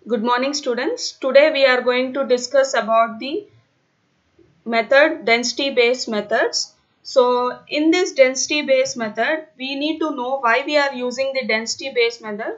Good morning students. Today we are going to discuss about the method density based methods. So in this density based method we need to know why we are using the density based method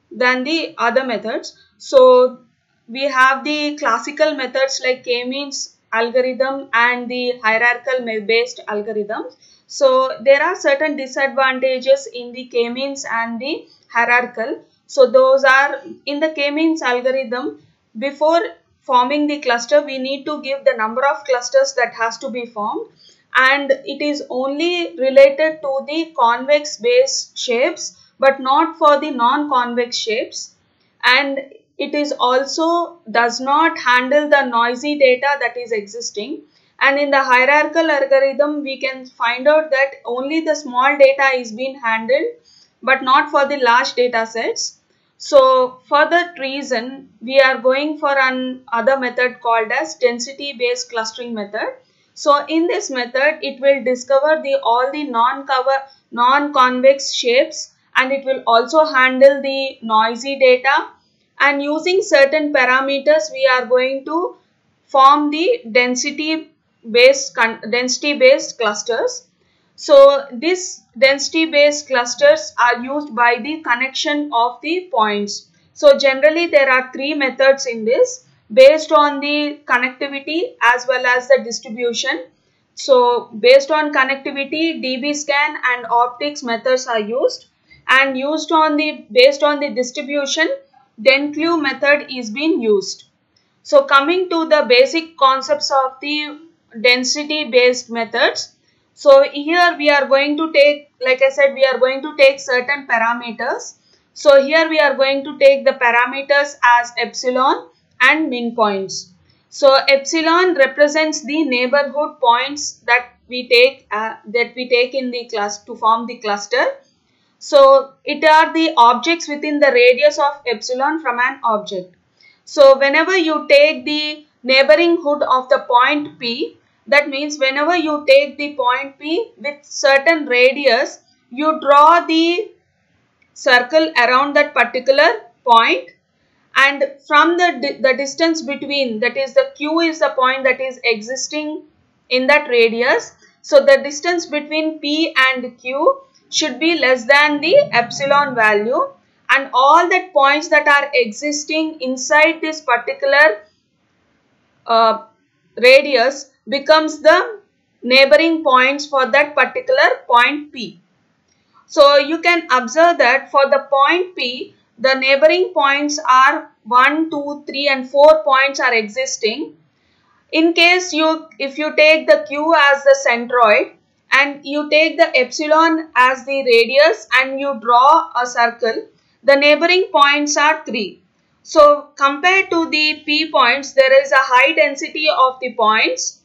than the other methods. So we have the classical methods like k-means algorithm and the hierarchical based algorithms. So there are certain disadvantages in the k-means and the hierarchical. So those are in the k-means algorithm. Before forming the cluster, we need to give the number of clusters that has to be formed, and it is only related to the convex based shapes but not for the non-convex shapes, and it is also does not handle the noisy data that is existing. And in the hierarchical algorithm we can find out that only the small data is being handled but not for the large data sets. So for that reason we are going for another method called as density based clustering method. So in this method it will discover all the non-convex shapes, and it will also handle the noisy data, and using certain parameters we are going to form the density based clusters. So these density based clusters are used by the connection of the points. So generally there are three methods in this based on the connectivity as well as the distribution. So based on connectivity, dbScan and optics methods are used, and based on the distribution, Denclew method is being used. So coming to the basic concepts of the density based methods. So here we are going to take, like I said, we are going to take certain parameters. So here we are going to take the parameters as epsilon and min points. So epsilon represents the neighborhood points that we take in the class to form the cluster. So it are the objects within the radius of epsilon from an object. So whenever you take the neighborhood of the point P, that means whenever you take the point P with certain radius, you draw the circle around that particular point, and from the distance between, that is the Q is the point that is existing in that radius. So the distance between P and Q should be less than the epsilon value, and all that points that are existing inside this particular radius becomes the neighboring points for that particular point P. So you can observe that for the point P, the neighboring points are 1, 2, 3 and 4 points are existing. In case if you take the Q as the centroid and you take the epsilon as the radius and you draw a circle, the neighboring points are 3. So compared to the P points, there is a high density of the points,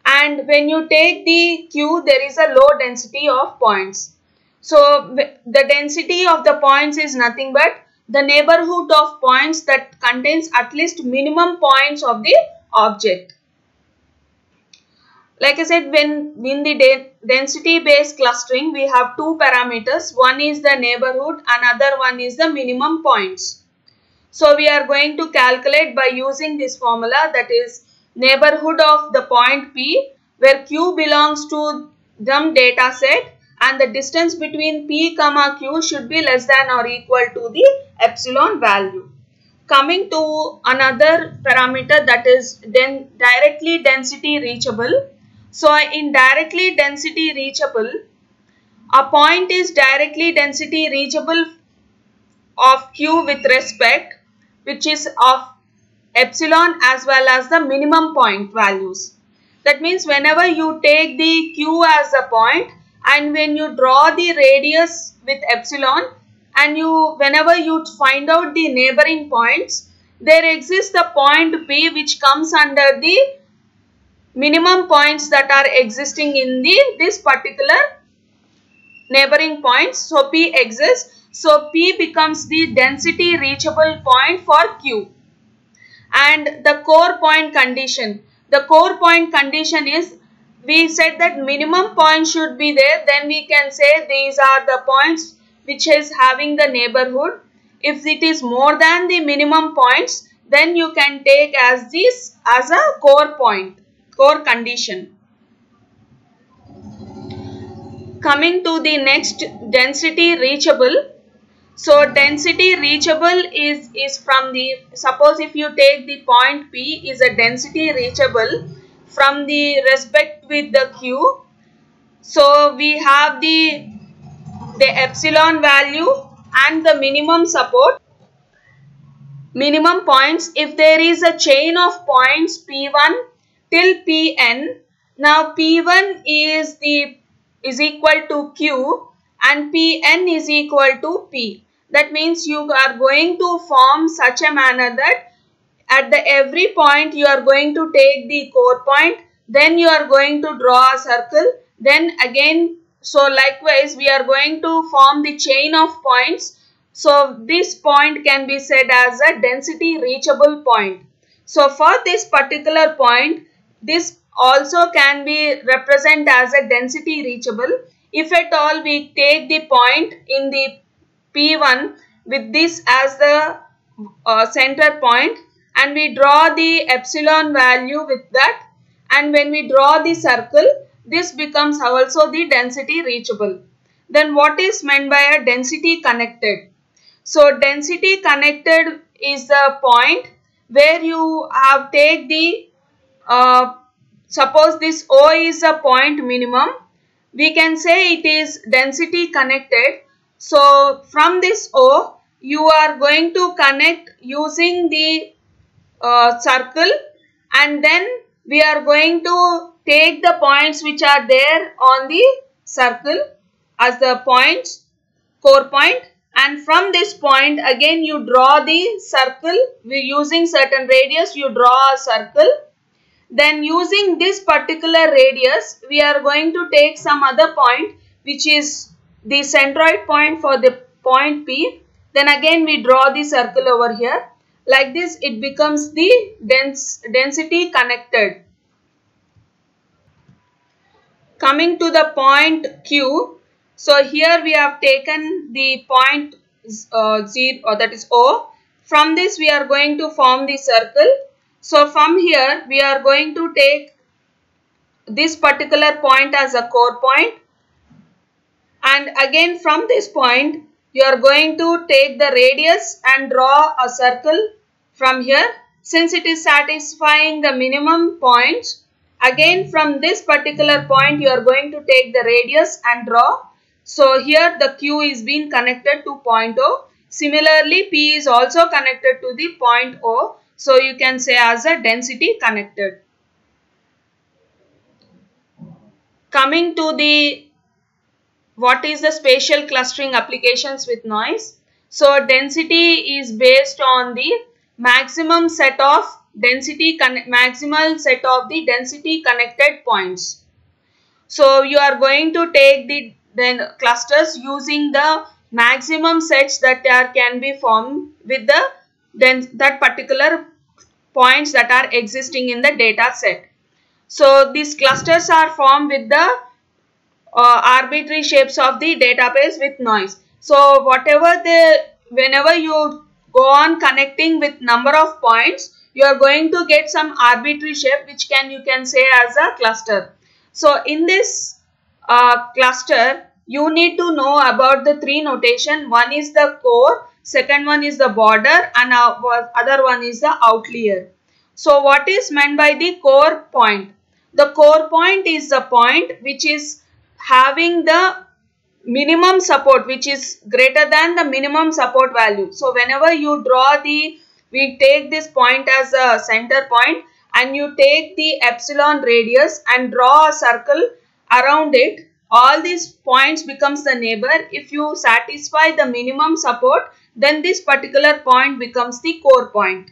and when you take the Q, there is a low density of points. So the density of the points is nothing but the neighborhood of points that contains at least minimum points of the object. Like I said, when in the density based clustering, we have two parameters. One is the neighborhood, another one is the minimum points. So we are going to calculate by using this formula, that is neighborhood of the point P, where Q belongs to the data set, and the distance between P comma Q should be less than or equal to the epsilon value. Coming to another parameter, that is directly density reachable. So in directly density reachable, a point is directly density reachable of Q with respect, which is of epsilon as well as the minimum point values. That means whenever you take the Q as a point and when you draw the radius with epsilon, and whenever you find out the neighboring points, there exists the point P which comes under the minimum points that are existing in this particular neighboring points. So P exists. So P becomes the density reachable point for Q. And the core point condition. The core point condition is, we said that minimum point should be there. Then we can say these are the points which is having the neighborhood. If it is more than the minimum points, then you can take as this as a core point, core condition. Coming to the next, density reachable. So density reachable is from the, suppose if you take the point P is a density reachable from the respect with the Q. So we have the epsilon value and the minimum support, minimum points. If there is a chain of points P1 till Pn, now P1 is equal to Q and Pn is equal to P. That means you are going to form such a manner that at the every point you are going to take the core point, then you are going to draw a circle, then again, so likewise we are going to form the chain of points. So this point can be said as a density reachable point. So for this particular point, this also can be represented as a density reachable. If at all we take the point in the P1 with this as the center point, and we draw the epsilon value with that, and when we draw the circle, this becomes also the density reachable. Then what is meant by a density connected? So density connected is the point where you have take the suppose this O is a point minimum, we can say it is density connected. So from this O you are going to connect using the circle, and then we are going to take the points which are there on the circle as the points, core point, and from this point again you draw the circle. We using certain radius, you draw a circle. Then using this particular radius, we are going to take some other point which is the centroid point for the point P. Then again we draw the circle over here. Like this it becomes the density connected. Coming to the point Q. So here we have taken the point 0, or that is O. From this we are going to form the circle. So from here we are going to take this particular point as a core point, and again from this point you are going to take the radius and draw a circle from here. Since it is satisfying the minimum points, again from this particular point you are going to take the radius and draw. So here the Q is being connected to point O. Similarly P is also connected to the point O. So you can say as a density connected. Coming to the what is the spatial clustering applications with noise. So density is based on the maximal set of the density connected points. So you are going to take the clusters using the maximum sets that can be formed with the that particular points that are existing in the data set. So these clusters are formed with the arbitrary shapes of the database with noise. So whenever you go on connecting with number of points, you are going to get some arbitrary shape which you can say as a cluster. So in this cluster, you need to know about the three notation. One is the core, second one is the border, and other one is the outlier. So what is meant by the core point? The core point is the point which is having the minimum support, which is greater than the minimum support value. So whenever you draw we take this point as a center point, and you take the epsilon radius and draw a circle around it, all these points becomes the neighbor. If you satisfy the minimum support, then this particular point becomes the core point.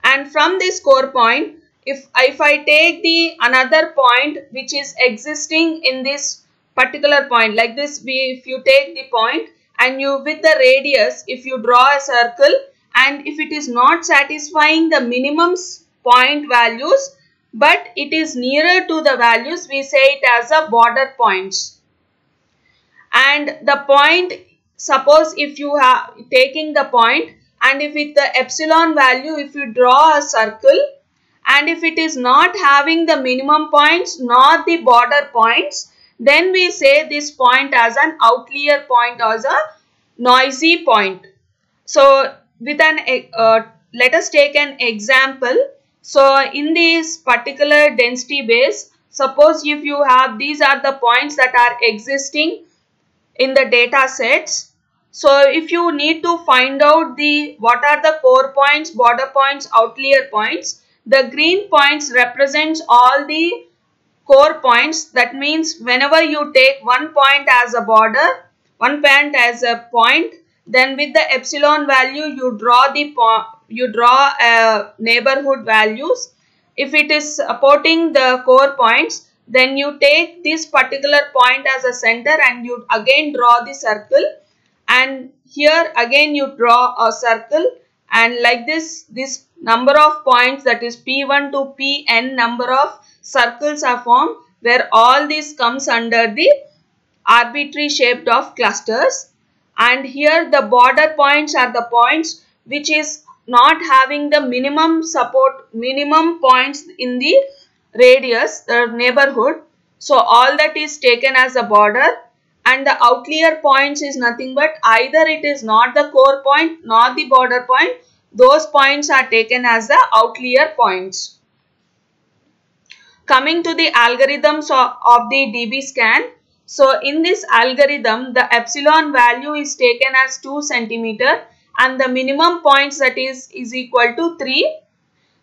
And from this core point, if I take the another point which is existing in this particular point, like this, if you take the point and you with the radius, if you draw a circle, and if it is not satisfying the minimum point values, but it is nearer to the values, we say it as a border points. And the point suppose if you have taking the point, and if with the epsilon value, if you draw a circle, and if it is not having the minimum points nor the border points, then we say this point as an outlier point or a noisy point. So with an let us take an example. So in this particular density base, suppose if you have, these are the points that are existing in the data sets. So if you need to find out what are the core points, border points, outlier points, the green points represents all the core points. That means whenever you take one point as a border, one point as a point, then with the epsilon value you draw neighborhood values. If it is supporting the core points, then you take this particular point as a center and you again draw the circle, and here again you draw a circle, and like this number of points, that is P1 to Pn number of circles are formed, where all this comes under the arbitrary shaped of clusters. And here the border points are the points which is not having the minimum points in the radius, the neighborhood. So all that is taken as a border, and the outlier points is nothing but either it is not the core point nor the border point. Those points are taken as the outlier points. Coming to the algorithms of the DB scan. So in this algorithm, the epsilon value is taken as 2 centimeter and the minimum points, that is equal to 3.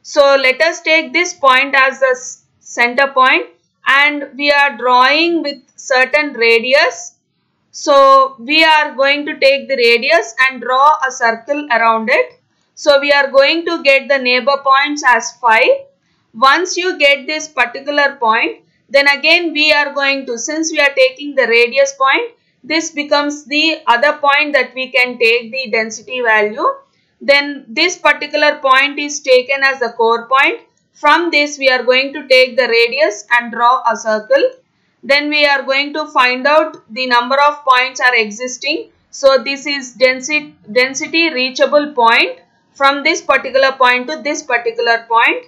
So let us take this point as the center point, and we are drawing with certain radius. So we are going to take the radius and draw a circle around it. So we are going to get the neighbor points as 5. Once you get this particular point, then again we are going to, since we are taking the radius point, this becomes the other point that we can take the density value. Then this particular point is taken as the core point. From this we are going to take the radius and draw a circle. Then we are going to find out the number of points are existing. So this is density reachable point from this particular point to this particular point.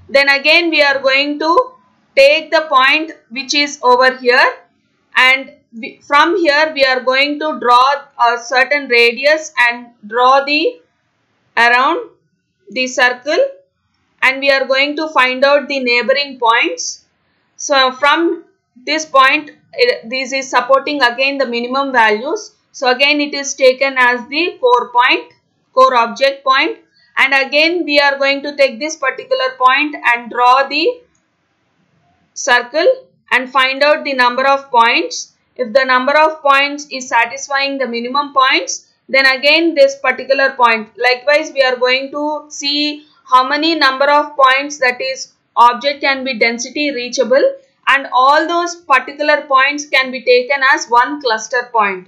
Then again we are going to take the point which is over here, and from here we are going to draw a certain radius and draw around the circle, and we are going to find out the neighboring points. So from this point, this is supporting again the minimum values. So again it is taken as the core object point, and again we are going to take this particular point and draw the circle and find out the number of points. If the number of points is satisfying the minimum points, then again this particular point. Likewise, we are going to see how many number of points, that is object can be density reachable, and all those particular points can be taken as one cluster point.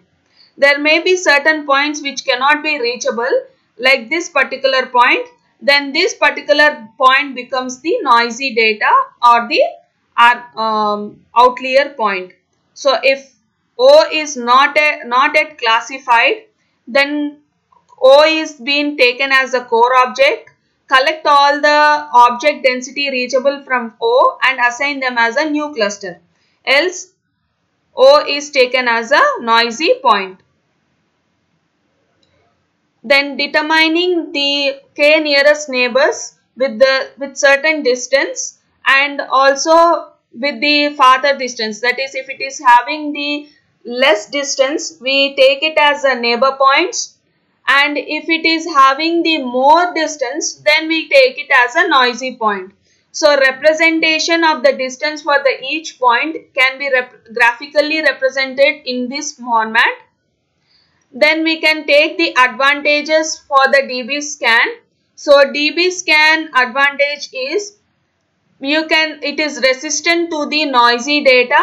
There may be certain points which cannot be reachable, like this particular point. Then this particular point becomes the noisy data or the outlier point. So if O is not yet classified, then O is being taken as a core object. Collect all the object density reachable from O and assign them as a new cluster. Else O is taken as a noisy point. Then determining the k nearest neighbors with certain distance, and also with the farther distance. That is, if it is having the less distance, we take it as a neighbor points, and if it is having the more distance, then we take it as a noisy point. So representation of the distance for the each point can be graphically represented in this format. Then we can take the advantages for the DB scan. So DB scan advantage is, it is resistant to the noisy data.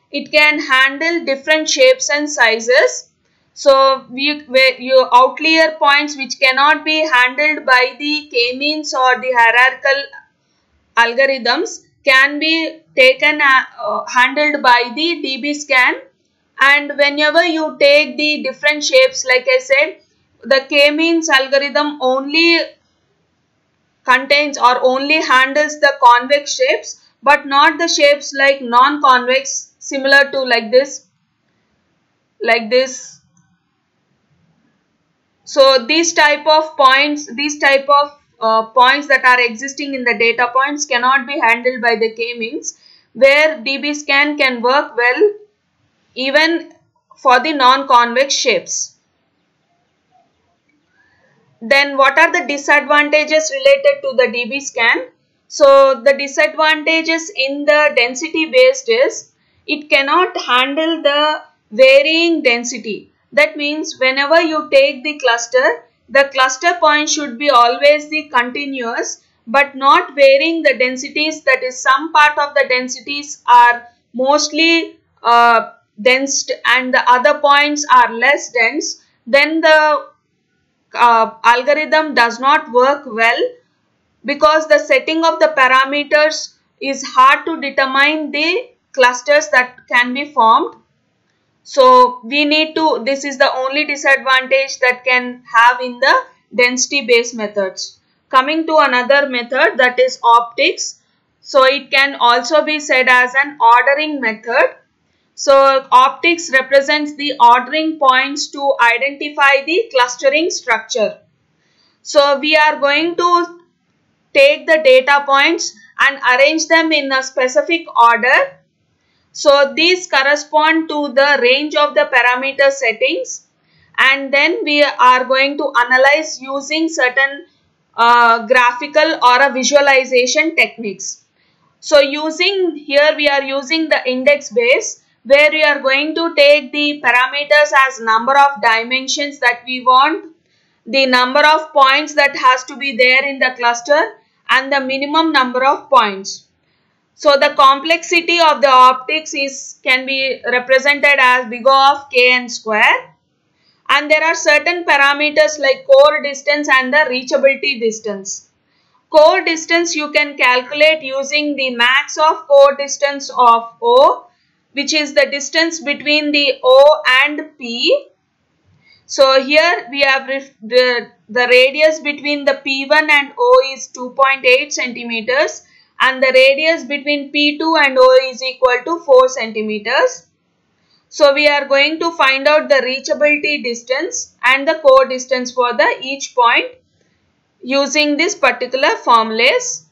It can handle different shapes and sizes. So your outlier points which cannot be handled by the k-means or the hierarchical algorithms can be taken handled by the DB scan. And whenever you take the different shapes, like I said, the k-means algorithm only contains or only handles the convex shapes, but not the shapes like non-convex, similar to like this. So these type of points that are existing in the data points cannot be handled by the k-means, where dbScan can work well even for the non-convex shapes. Then what are the disadvantages related to the dbScan? So the disadvantages in the density based is it cannot handle the varying density. That means whenever you take the cluster point should be always the continuous but not varying the densities. That is, some part of the densities are mostly dense and the other points are less dense. Then the algorithm does not work well, because the setting of the parameters is hard to determine the clusters that can be formed. So this is the only disadvantage that can have in the density based methods. Coming to another method, that is optics. So it can also be said as an ordering method. So optics represents the ordering points to identify the clustering structure. So we are going to take the data points and arrange them in a specific order. So these correspond to the range of the parameter settings, and then we are going to analyze using certain graphical or a visualization techniques. So here we are using the index base, where we are going to take the parameters as number of dimensions that we want, the number of points that has to be there in the cluster, and the minimum number of points. So the complexity of the optics can be represented as big O of kn square, and there are certain parameters like core distance and the reachability distance. Core distance you can calculate using the max of core distance of O, which is the distance between the O and P. So here we have the radius between the P1 and O is 2.8 centimeters, and the radius between P2 and O is equal to 4 centimeters. So we are going to find out the reachability distance and the core distance for each point using this particular formulas.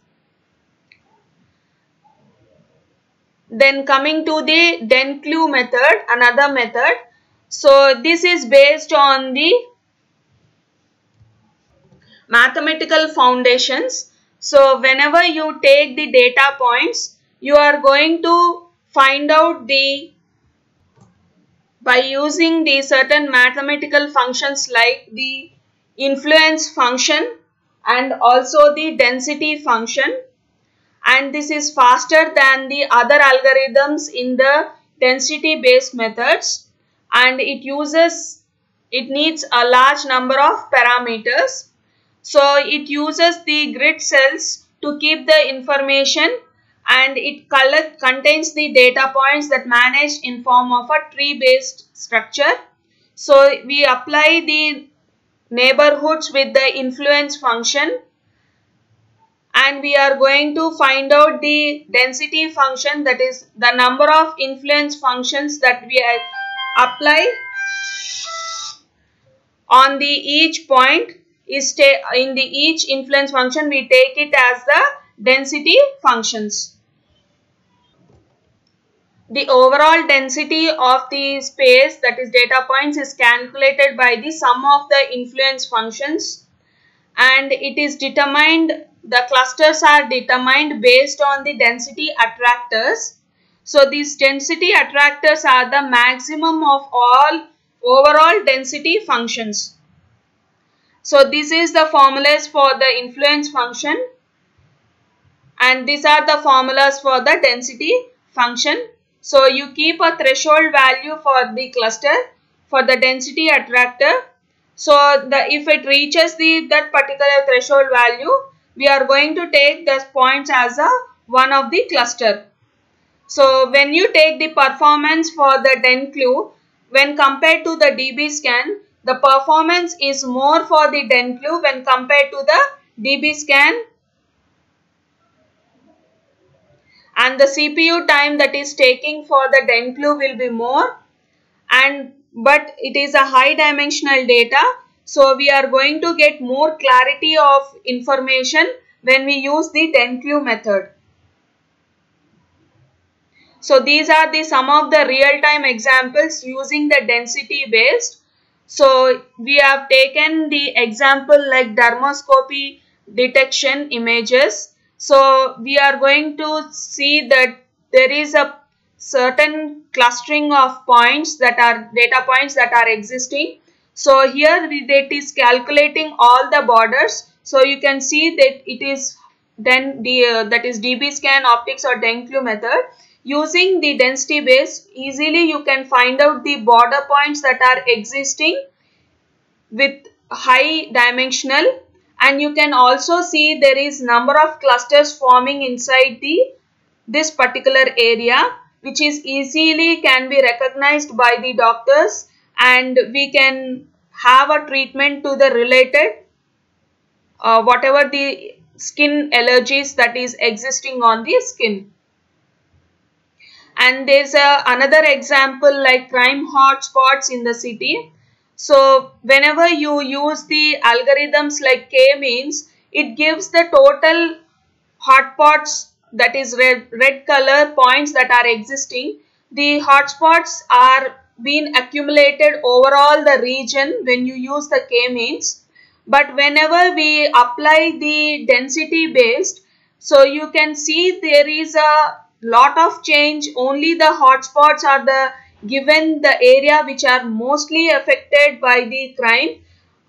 Then coming to the Denclue method, another method. So this is based on the mathematical foundations. So whenever you take the data points, you are going to find out by using the certain mathematical functions like the influence function and also the density function. And this is faster than the other algorithms in the density based methods, and it needs a large number of parameters. So it uses the grid cells to keep the information, and it contains the data points that managed in form of a tree based structure. So we apply the neighborhoods with the influence function, and we are going to find out the density function, that is the number of influence functions that we apply on the each point is in the each influence function we take it as the density functions. The overall density of the space, that is data points, is calculated by the sum of the influence functions, and it is determined, the clusters are determined based on the density attractors. So these density attractors are the maximum of all overall density functions. So this is the formulas for the influence function, and these are the formulas for the density function. So you keep a threshold value for the cluster for the density attractor. So if it reaches that particular threshold value, we are going to take the points as one of the cluster. So when you take the performance for the DenClue, when compared to the DBScan, the performance is more for the DenClue when compared to the DBScan, and the CPU time that is taking for the DenClue will be more, but it is a high dimensional data, so we are going to get more clarity of information when we use the DenClue method. So these are some of the real-time examples using the density based. So we have taken the example like dermoscopy detection images. So we are going to see that there is a certain clustering of points that are data points that are existing. So here it is calculating all the borders. So you can see that it is then that is DBScan, optics or DenClue method. Using the density base, easily you can find out the border points that are existing with high dimensional, and you can also see there is number of clusters forming inside this particular area, which is easily can be recognized by the doctors, and we can have a treatment to the related whatever the skin allergies that is existing on the skin. And there's another example like crime hotspots in the city. So whenever you use the algorithms like k-means, it gives the total hotspots, that is red color points that are existing. The hotspots are being accumulated overall the region when you use the k-means. But whenever we apply the density based, so you can see there is a lot of change. Only the hotspots are the given the area which are mostly affected by the crime,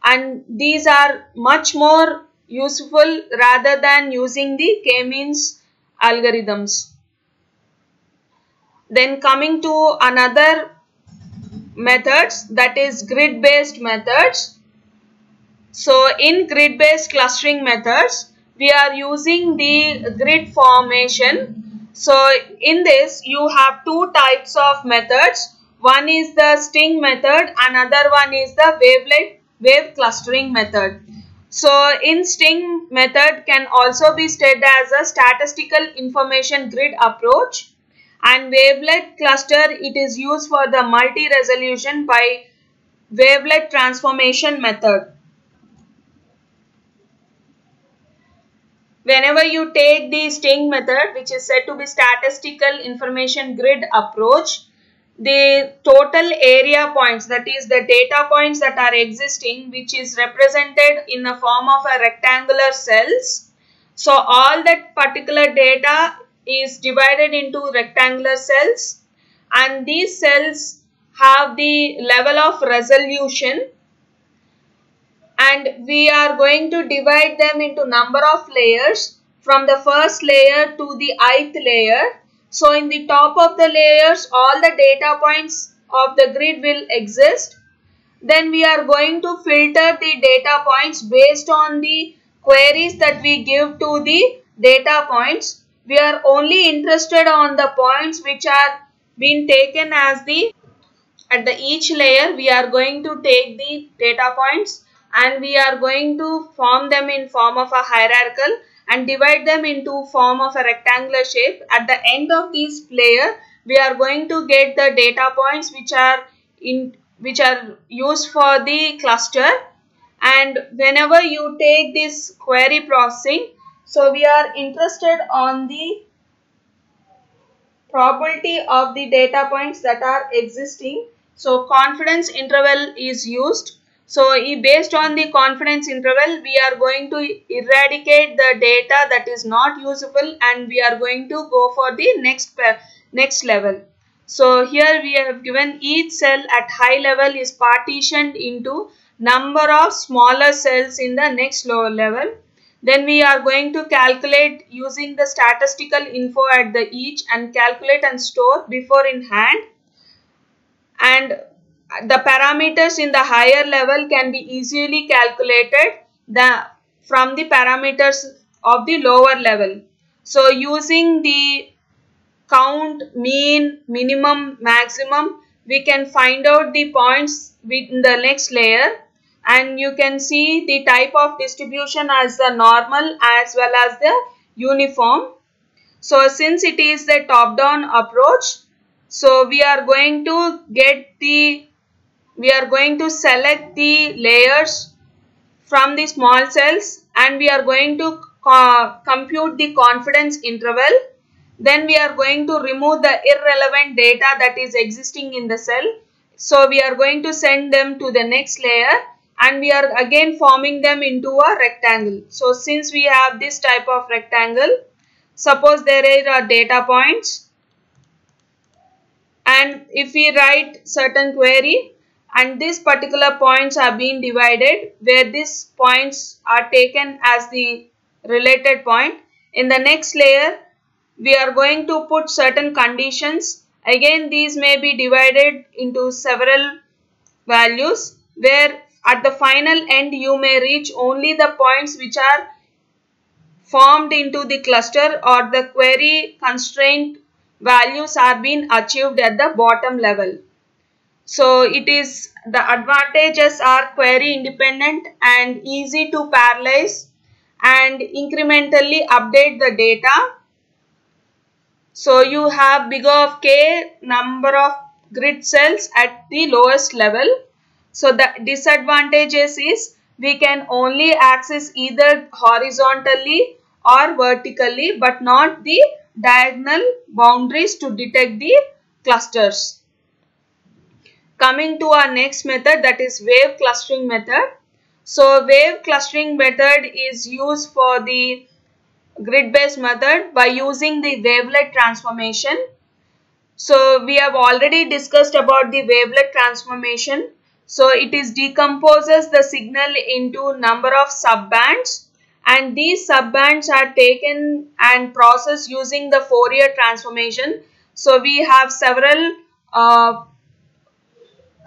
and these are much more useful rather than using the k-means algorithms. Then coming to another methods, that is grid based methods. So in grid based clustering methods, we are using the grid formation. So in this you have two types of methods. One is the sting method, another one is the wave clustering method. So in sting method can also be studied as a statistical information grid approach, and wavelet cluster it is used for the multi-resolution by wavelet transformation method. Whenever you take the sting method, which is said to be statistical information grid approach, the total area points, that is the data points that are existing, which is represented in the form of a rectangular cells. So all that particular data is divided into rectangular cells, and these cells have the level of resolution, and we are going to divide them into number of layers from the first layer to the ith layer. So in the top of the layers all the data points of the grid will exist. Then we are going to filter the data points based on the queries that we give to the data points. We are only interested on the points which are being taken as at the each layer. We are going to take the data points and we are going to form them in form of a hierarchical and divide them into form of a rectangular shape. At the end of this layer, we are going to get the data points which are used for the cluster. And whenever you take this query processing, so we are interested on the probability of the data points that are existing. So confidence interval is used. So based on the confidence interval, we are going to eradicate the data that is not usable and we are going to go for the next level. So here we have given each cell at high level is partitioned into number of smaller cells in the next lower level. Then we are going to calculate using the statistical info at the each and calculate and store before in hand. And the parameters in the higher level can be easily calculated from the parameters of the lower level. So using the count, mean, minimum, maximum. We can find out the points in the next layer, and you can see the type of distribution as the normal as well as the uniform. So since it is the top down approach, so we are going to select the layers from the small cells, and we are going to compute the confidence interval. Then we are going to remove the irrelevant data that is existing in the cell. So we are going to send them to the next layer, and we are again forming them into a rectangle. So since we have this type of rectangle, suppose there are data points, and if we write certain query, and these particular points are being divided, where these points are taken as the related point, in the next layer we are going to put certain conditions. Again, these may be divided into several values, where at the final end you may reach only the points which are formed into the cluster, or the query constraint values are being achieved at the bottom level. So it is, the advantages are query independent and easy to parallelize and incrementally update the data. So you have big of k number of grid cells at the lowest level. So the disadvantages is we can only access either horizontally or vertically, but not the diagonal boundaries to detect the clusters. Coming to our next method, that is wave clustering method. So wave clustering method is used for the grid based method by using the wavelet transformation. So we have already discussed about the wavelet transformation. So it is decomposes the signal into number of subbands, and these subbands are taken and processed using the Fourier transformation. So we have several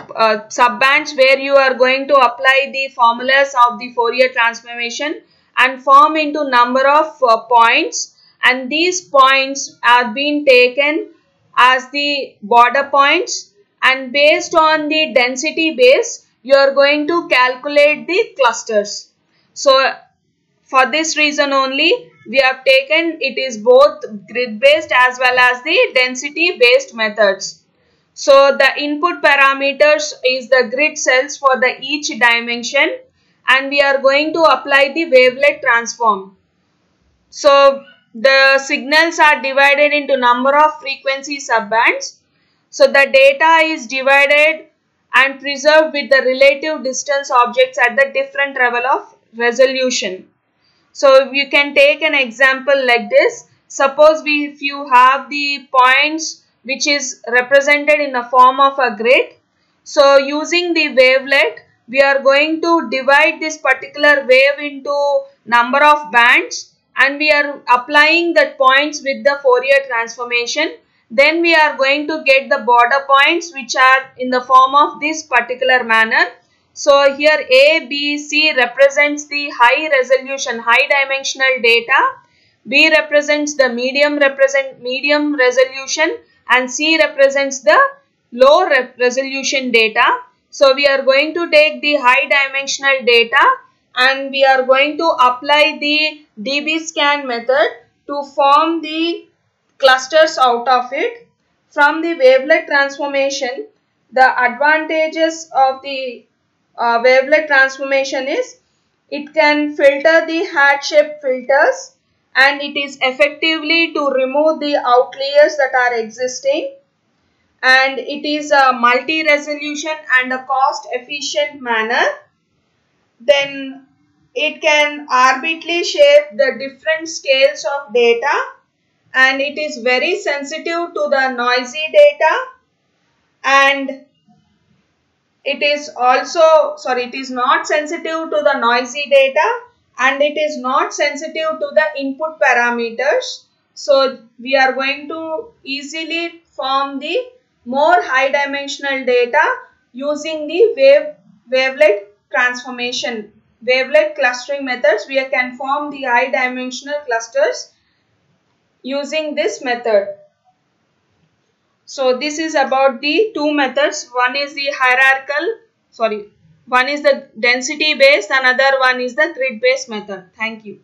subbands where you are going to apply the formulas of the Fourier transformation and form into number of points, and these points are being taken as the border points, and based on the density base you are going to calculate the clusters. So for this reason only we have taken it is both grid based as well as the density based methods. So the input parameters is the grid cells for the each dimension, and we are going to apply the wavelet transform. So the signals are divided into number of frequency subbands. So the data is divided and preserved with the relative distance objects at the different level of resolution. So you can take an example like this. Suppose if you have the points which is represented in the form of a grid. So using the wavelet, we are going to divide this particular wave into number of bands, and we are applying the points with the Fourier transformation. Then we are going to get the border points which are in the form of this particular manner. So here A, B, C represents the high resolution, high dimensional data. B represents the medium resolution, and C represents the low resolution data. So we are going to take the high dimensional data, and we are going to apply the dbScan method to form the clusters out of it. From the wavelet transformation, the advantages of the wavelet transformation is it can filter the hat-shaped filters, and it is effectively to remove the outliers that are existing, and it is a multi-resolution and a cost-efficient manner. Then it can arbitrarily shape the different scales of data, and it is very sensitive to the noisy data, and it is not sensitive to the noisy data, and it is not sensitive to the input parameters. So we are going to easily form the more high dimensional data using the wavelet transformation. Wavelet clustering methods, we can form the high dimensional clusters using this method. So this is about the two methods. One is the one is the density based, another one is the grid based method. Thank you.